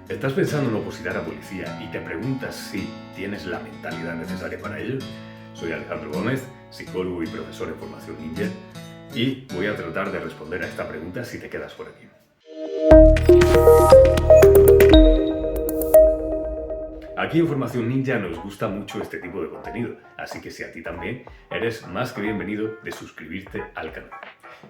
¿Estás pensando en opositar a policía y te preguntas si tienes la mentalidad necesaria para ello? Soy Alejandro Gómez, psicólogo y profesor en Formación Ninja, y voy a tratar de responder a esta pregunta si te quedas por aquí. Aquí en Formación Ninja nos gusta mucho este tipo de contenido, así que si a ti también, eres más que bienvenido de suscribirte al canal.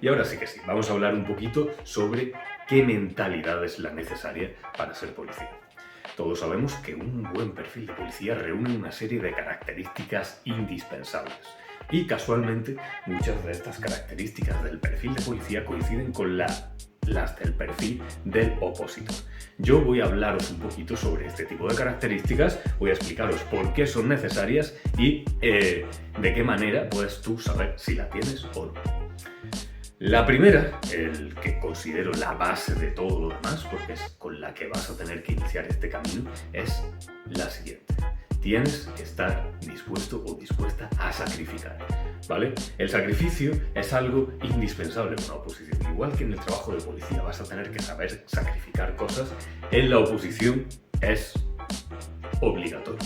Y ahora sí que sí, vamos a hablar un poquito sobre qué mentalidad es la necesaria para ser policía. Todos sabemos que un buen perfil de policía reúne una serie de características indispensables. Y casualmente, muchas de estas características del perfil de policía coinciden con las del perfil del opositor. Yo voy a hablaros un poquito sobre este tipo de características, voy a explicaros por qué son necesarias y de qué manera puedes tú saber si la tienes o no. La primera, el que considero la base de todo lo demás, porque es con la que vas a tener que iniciar este camino, es la siguiente. Tienes que estar dispuesto o dispuesta a sacrificar, ¿vale? El sacrificio es algo indispensable en una oposición. Igual que en el trabajo de policía vas a tener que saber sacrificar cosas, en la oposición es obligatorio.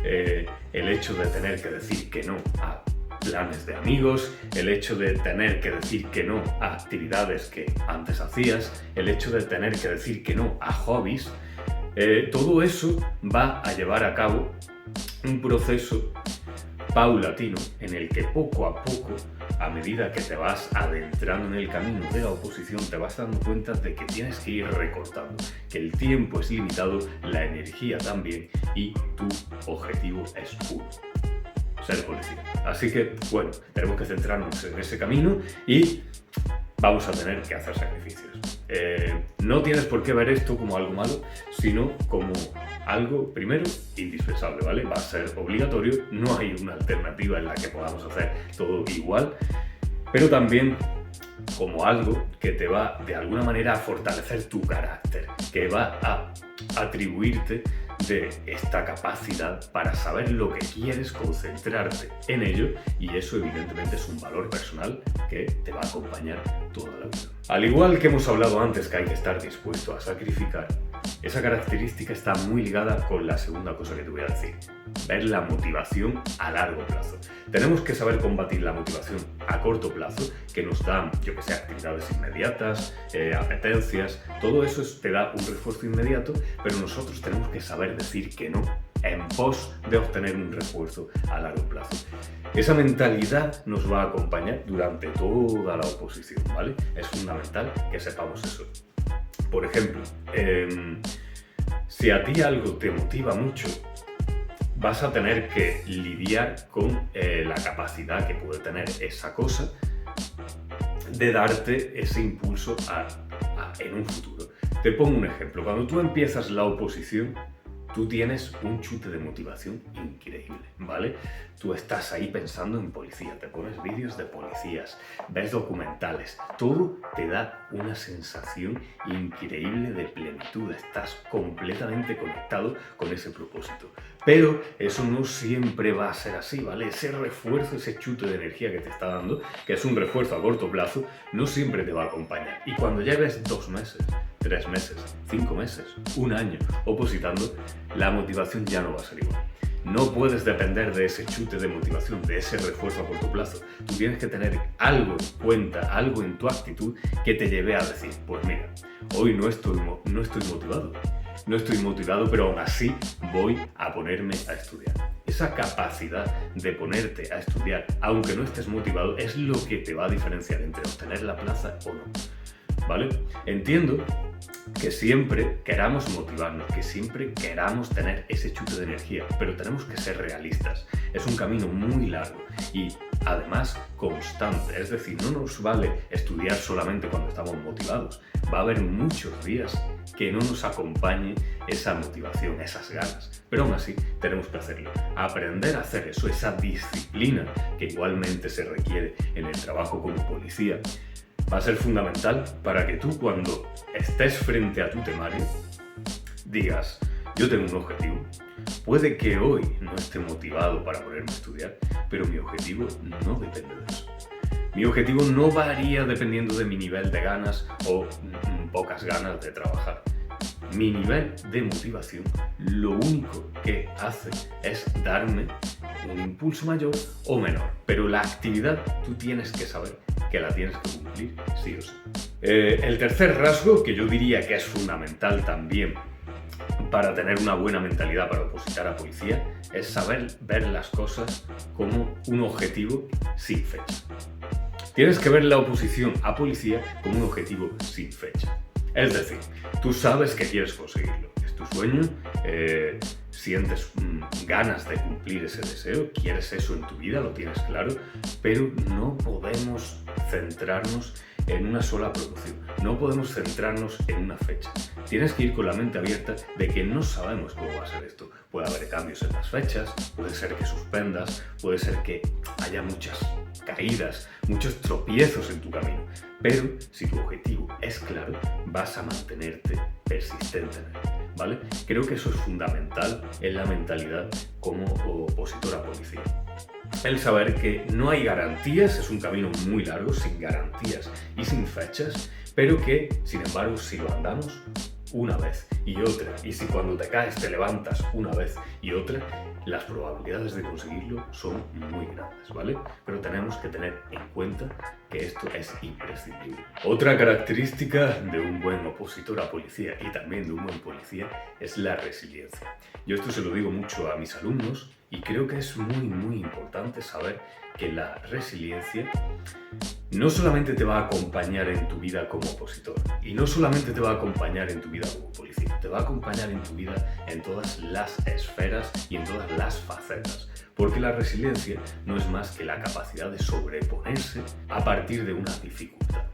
El hecho de tener que decir que no a planes de amigos, el hecho de tener que decir que no a actividades que antes hacías, el hecho de tener que decir que no a hobbies, todo eso va a llevar a cabo un proceso paulatino en el que poco a poco, a medida que te vas adentrando en el camino de la oposición, te vas dando cuenta de que tienes que ir recortando, que el tiempo es limitado, la energía también y tu objetivo es uno: ser policía. Así que, bueno, tenemos que centrarnos en ese camino y vamos a tener que hacer sacrificios. No tienes por qué ver esto como algo malo, sino como algo, primero, indispensable, ¿vale? Va a ser obligatorio, no hay una alternativa en la que podamos hacer todo igual, pero también como algo que te va de alguna manera a fortalecer tu carácter, que va a atribuirte de esta capacidad para saber lo que quieres, concentrarte en ello, y eso evidentemente es un valor personal que te va a acompañar toda la vida. Al igual que hemos hablado antes que hay que estar dispuesto a sacrificar, esa característica está muy ligada con la segunda cosa que te voy a decir: ver la motivación a largo plazo. Tenemos que saber combatir la motivación a corto plazo, que nos dan, yo que sé, actividades inmediatas, apetencias, todo eso te da un refuerzo inmediato, pero nosotros tenemos que saber decir que no en pos de obtener un refuerzo a largo plazo. Esa mentalidad nos va a acompañar durante toda la oposición, ¿vale? Es fundamental que sepamos eso. Por ejemplo, si a ti algo te motiva mucho, vas a tener que lidiar con la capacidad que puede tener esa cosa de darte ese impulso en un futuro. Te pongo un ejemplo. Cuando tú empiezas la oposición, tú tienes un chute de motivación increíble, ¿vale? Tú estás ahí pensando en policía, te pones vídeos de policías, ves documentales, todo te da una sensación increíble de plenitud, estás completamente conectado con ese propósito. Pero eso no siempre va a ser así, ¿vale? Ese refuerzo, ese chute de energía que te está dando, que es un refuerzo a corto plazo, no siempre te va a acompañar. Y cuando lleves 2 meses, 3 meses, 5 meses, 1 año opositando, la motivación ya no va a ser igual. No puedes depender de ese chute de motivación, de ese refuerzo a corto plazo. Tú tienes que tener algo en cuenta, algo en tu actitud que te lleve a decir: pues mira, hoy no estoy motivado, pero aún así voy a ponerme a estudiar. Esa capacidad de ponerte a estudiar, aunque no estés motivado, es lo que te va a diferenciar entre obtener la plaza o no, ¿vale? Entiendo que siempre queramos motivarnos, que siempre queramos tener ese chute de energía, pero tenemos que ser realistas. Es un camino muy largo y además constante, es decir, no nos vale estudiar solamente cuando estamos motivados. Va a haber muchos días que no nos acompañe esa motivación, esas ganas, pero aún así tenemos que hacerlo. Aprender a hacer eso, esa disciplina que igualmente se requiere en el trabajo como policía, va a ser fundamental para que tú, cuando estés frente a tu temario, digas: yo tengo un objetivo, puede que hoy no esté motivado para ponerme a estudiar, pero mi objetivo no depende de eso. Mi objetivo no varía dependiendo de mi nivel de ganas o pocas ganas de trabajar. mi nivel de motivación lo único que hace es darme un impulso mayor o menor. Pero la actividad tú tienes que saber que la tienes que cumplir sí o sí. El tercer rasgo, que yo diría que es fundamental también para tener una buena mentalidad para opositar a policía, es saber ver las cosas como un objetivo sin fecha. Tienes que ver la oposición a policía como un objetivo sin fecha. Es decir, tú sabes que quieres conseguirlo, es tu sueño, sientes ganas de cumplir ese deseo, quieres eso en tu vida, lo tienes claro, pero no podemos centrarnos en una sola promoción, no podemos centrarnos en una fecha. Tienes que ir con la mente abierta de que no sabemos cómo va a ser esto. Puede haber cambios en las fechas, puede ser que suspendas, puede ser que haya muchas caídas, muchos tropiezos en tu camino. Pero si tu objetivo es claro, vas a mantenerte persistente en él, ¿vale? Creo que eso es fundamental en la mentalidad como opositor a policía. El saber que no hay garantías, es un camino muy largo, sin garantías y sin fechas, pero que, sin embargo, si lo andamos una vez y otra, y si cuando te caes te levantas una vez y otra, las probabilidades de conseguirlo son muy grandes, ¿vale? Pero tenemos que tener en cuenta que esto es imprescindible. Otra característica de un buen opositor a policía y también de un buen policía es la resiliencia. Yo esto se lo digo mucho a mis alumnos y creo que es muy importante saber que la resiliencia no solamente te va a acompañar en tu vida como opositor y no solamente te va a acompañar en tu vida como policía, te va a acompañar en tu vida en todas las esferas y en todas las facetas, porque la resiliencia no es más que la capacidad de sobreponerse a partir de una dificultad.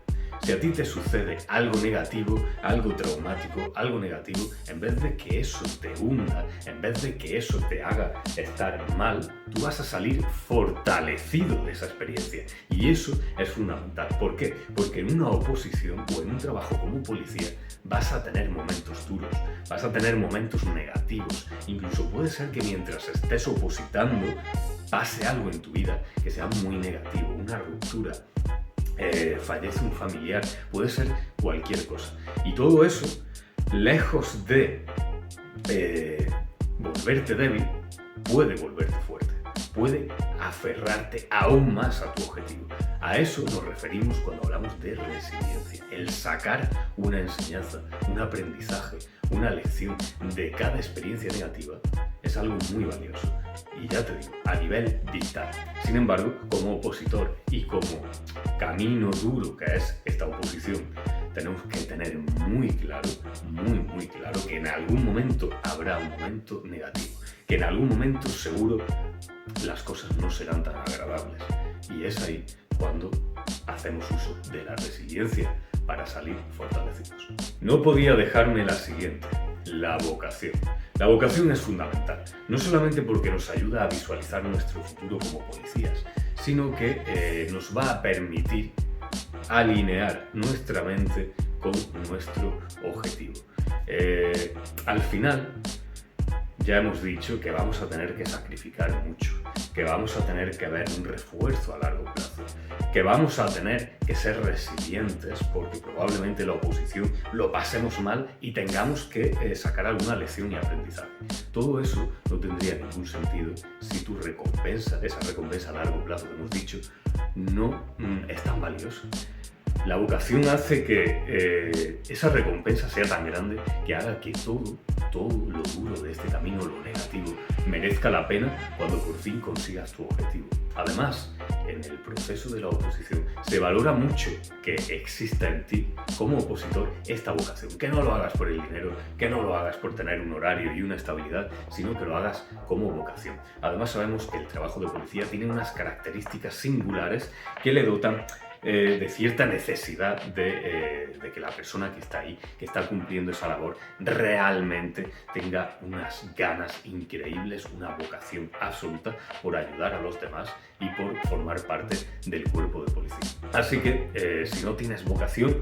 Si a ti te sucede algo negativo, algo traumático, algo negativo, en vez de que eso te hunda, en vez de que eso te haga estar mal, tú vas a salir fortalecido de esa experiencia. Y eso es fundamental. ¿Por qué? Porque en una oposición o en un trabajo como policía vas a tener momentos duros, vas a tener momentos negativos. Incluso puede ser que mientras estés opositando pase algo en tu vida que sea muy negativo, una ruptura. Fallece un familiar, puede ser cualquier cosa. Y todo eso, lejos de volverte débil, puede volverte fuerte, puede aferrarte aún más a tu objetivo. A eso nos referimos cuando hablamos de resiliencia, el sacar una enseñanza, un aprendizaje, una lección de cada experiencia negativa es algo muy valioso. Y ya te digo, a nivel vital. Sin embargo, como opositor y como camino duro que es esta oposición, tenemos que tener muy claro que en algún momento habrá un momento negativo, que en algún momento seguro las cosas no serán tan agradables. Y es ahí cuando hacemos uso de la resiliencia para salir fortalecidos. No podía dejarme la siguiente, la vocación. La vocación es fundamental, no solamente porque nos ayuda a visualizar nuestro futuro como policías, sino que nos va a permitir alinear nuestra mente con nuestro objetivo. Al final, ya hemos dicho que vamos a tener que sacrificar mucho, que vamos a tener que ver un refuerzo a largo plazo, que vamos a tener que ser resilientes porque probablemente la oposición lo pasemos mal y tengamos que sacar alguna lección y aprendizaje. Todo eso no tendría ningún sentido si tu recompensa, esa recompensa a largo plazo que hemos dicho, no es tan valiosa. La vocación hace que esa recompensa sea tan grande que haga que todo lo duro de este camino, lo negativo, merezca la pena cuando por fin consigas tu objetivo. Además, en el proceso de la oposición se valora mucho que exista en ti como opositor esta vocación, que no lo hagas por el dinero, que no lo hagas por tener un horario y una estabilidad, sino que lo hagas como vocación. Además sabemos que el trabajo de policía tiene unas características singulares que le dotan de cierta necesidad de que la persona que está ahí, que está cumpliendo esa labor, realmente tenga unas ganas increíbles, una vocación absoluta por ayudar a los demás y por formar parte del cuerpo de policía. Así que si no tienes vocación,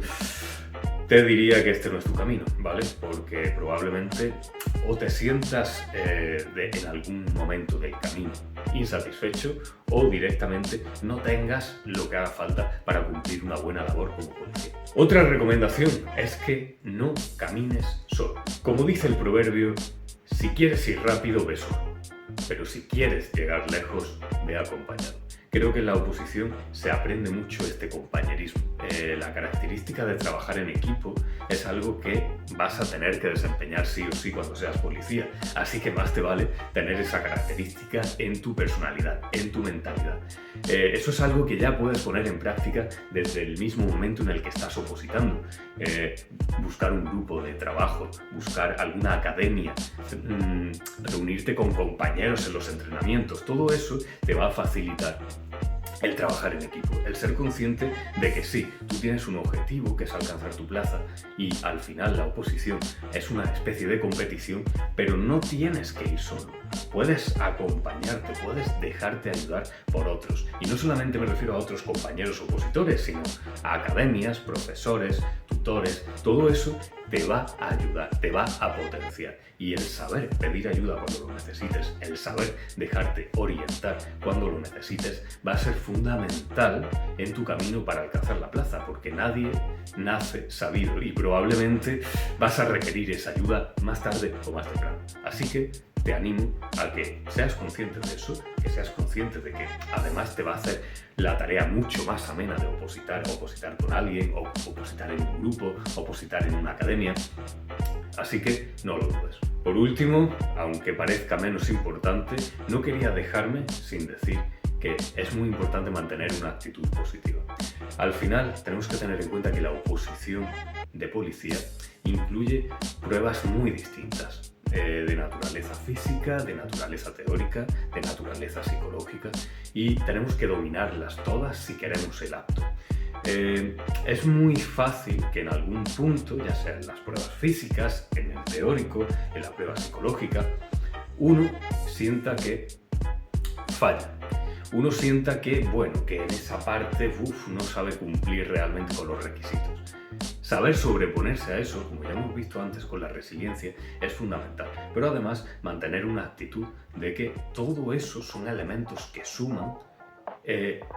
te diría que este no es tu camino, ¿vale? Porque probablemente o te sientas en algún momento del camino insatisfecho o directamente no tengas lo que haga falta para cumplir una buena labor como policía. Otra recomendación es que no camines solo. Como dice el proverbio, si quieres ir rápido, ve solo, pero si quieres llegar lejos, ve acompañado. Creo que en la oposición se aprende mucho este compañerismo. La característica de trabajar en equipo es algo que vas a tener que desempeñar sí o sí cuando seas policía. Así que más te vale tener esa característica en tu personalidad, en tu mentalidad. Eso es algo que ya puedes poner en práctica desde el mismo momento en el que estás opositando. Buscar un grupo de trabajo, buscar alguna academia, reunirte con compañeros en los entrenamientos. Todo eso te va a facilitar el trabajar en equipo, el ser consciente de que sí, tú tienes un objetivo que es alcanzar tu plaza y al final la oposición es una especie de competición, pero no tienes que ir solo. Puedes acompañarte, puedes dejarte ayudar por otros. Y no solamente me refiero a otros compañeros opositores, sino a academias, profesores, tutores. Todo eso te va a ayudar, te va a potenciar. Y el saber pedir ayuda cuando lo necesites, el saber dejarte orientar cuando lo necesites, va a ser fundamental en tu camino para alcanzar la plaza, porque nadie nace sabido y probablemente vas a requerir esa ayuda más tarde o más temprano. Así que te animo a que seas consciente de eso, que seas consciente de que además te va a hacer la tarea mucho más amena de opositar con alguien, o opositar en un grupo, opositar en una academia. Así que no lo dudes. Por último, aunque parezca menos importante, no quería dejarme sin decir que es muy importante mantener una actitud positiva. Al final, tenemos que tener en cuenta que la oposición de policía incluye pruebas muy distintas. De naturaleza física, de naturaleza teórica, de naturaleza psicológica, y tenemos que dominarlas todas si queremos el apto. Es muy fácil que en algún punto, ya sea en las pruebas físicas, en el teórico, en la prueba psicológica, uno sienta que falla. Uno sienta que, que en esa parte no sabe cumplir realmente con los requisitos. Saber sobreponerse a eso, como ya hemos visto antes con la resiliencia, es fundamental. Pero además mantener una actitud de que todo eso son elementos que suman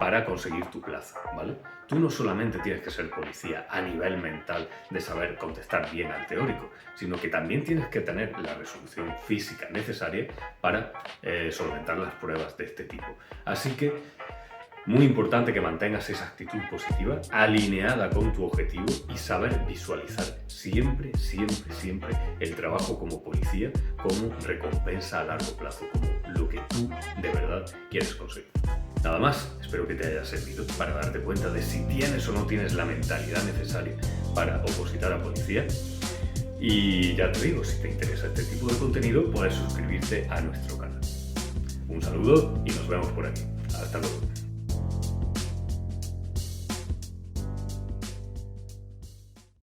para conseguir tu plaza, ¿vale? Tú no solamente tienes que ser policía a nivel mental de saber contestar bien al teórico, sino que también tienes que tener la resolución física necesaria para solventar las pruebas de este tipo. Así que muy importante que mantengas esa actitud positiva, alineada con tu objetivo, y saber visualizar siempre el trabajo como policía como recompensa a largo plazo, como lo que tú de verdad quieres conseguir. Nada más, espero que te haya servido para darte cuenta de si tienes o no tienes la mentalidad necesaria para opositar a policía. Y ya te digo, si te interesa este tipo de contenido, puedes suscribirte a nuestro canal. Un saludo y nos vemos por aquí. Hasta luego.